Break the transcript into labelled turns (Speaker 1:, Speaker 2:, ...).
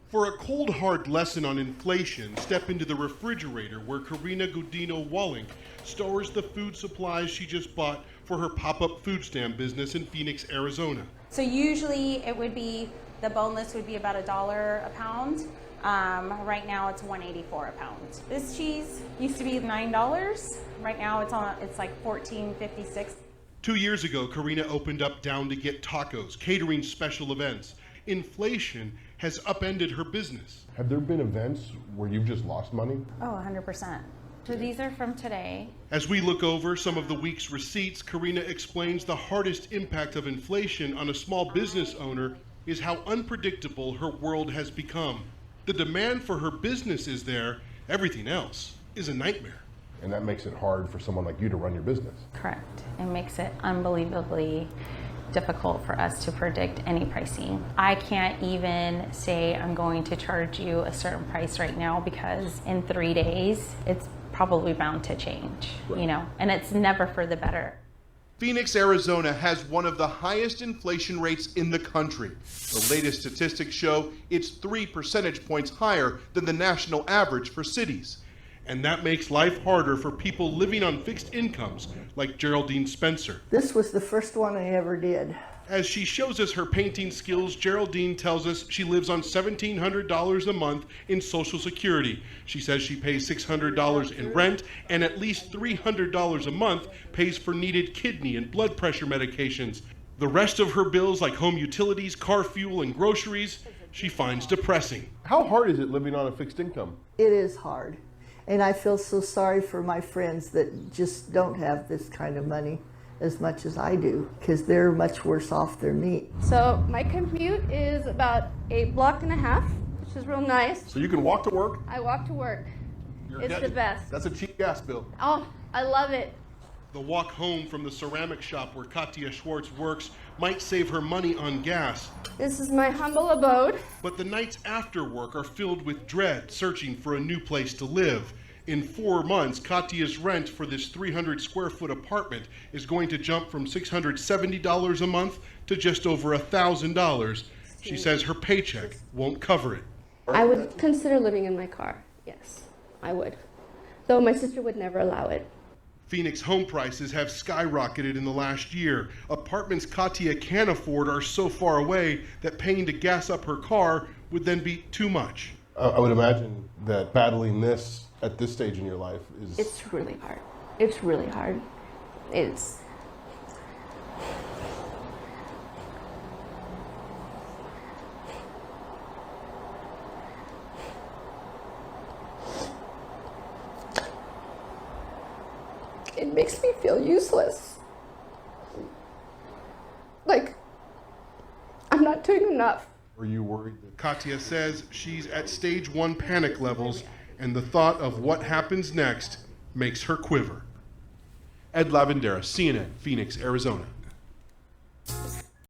Speaker 1: For a cold, hard lesson on inflation, step into the refrigerator where Karina Gudino-Walling stores the food supplies she just bought for her pop-up food stand business in Phoenix, Arizona.
Speaker 2: So usually it would be, the boneless would be about $1 a pound. Right now it's $1.84 a pound. This cheese used to be $9. Right now it's like $14.56.
Speaker 1: 2 years ago, Karina opened up Down to Get Tacos, catering special events. Inflation has upended her business.
Speaker 3: Have there been events where you've just lost money?
Speaker 2: Oh, 100%. So these are from today.
Speaker 1: As we look over some of the week's receipts, Karina explains the hardest impact of inflation on a small business owner is how unpredictable her world has become. The demand for her business is there, everything else is a nightmare.
Speaker 3: And that makes it hard for someone like you to run your business.
Speaker 2: Correct. It makes it unbelievably difficult for us to predict any pricing. I can't even say I'm going to charge you a certain price right now because in 3 days it's probably bound to change,
Speaker 3: right.
Speaker 2: You know, and it's never for the better.
Speaker 1: Phoenix, Arizona has one of the highest inflation rates in the country. The latest statistics show it's 3 percentage points higher than the national average for cities. And that makes life harder for people living on fixed incomes like Geraldine Spencer.
Speaker 4: This was the first one I ever did.
Speaker 1: As she shows us her painting skills, Geraldine tells us she lives on $1,700 a month in Social Security. She says she pays $600 in rent, and at least $300 a month pays for needed kidney and blood pressure medications. The rest of her bills, like home utilities, car fuel, and groceries, she finds depressing.
Speaker 3: How hard is it living on a fixed income?
Speaker 4: It is hard. And I feel so sorry for my friends that just don't have this kind of money as much as I do, because they're much worse off than me.
Speaker 5: So my commute is about 1.5 blocks, which is real nice.
Speaker 3: So you can walk to work?
Speaker 5: I walk to work. It's the best.
Speaker 3: That's a cheap gas bill.
Speaker 5: Oh, I love it.
Speaker 1: The walk home from the ceramic shop where Katia Schwartz works might save her money on gas.
Speaker 5: This is my humble abode.
Speaker 1: But the nights after work are filled with dread, searching for a new place to live. In 4 months, Katia's rent for this 300 square foot apartment is going to jump from $670 a month to just over $1,000. She says her paycheck won't cover it.
Speaker 5: I would consider living in my car. Yes, I would. Though my sister would never allow it.
Speaker 1: Phoenix home prices have skyrocketed in the last year. Apartments Katia can afford are so far away that paying to gas up her car would then be too much.
Speaker 3: I would imagine that battling this at this stage in your life is...
Speaker 5: It's really hard. It's really hard. It's... It makes me feel useless. Like, I'm not doing enough.
Speaker 3: Are you worried that...
Speaker 1: Katia says she's at stage 1 panic levels, and the thought of what happens next makes her quiver. Ed Lavendera, CNN, Phoenix, Arizona.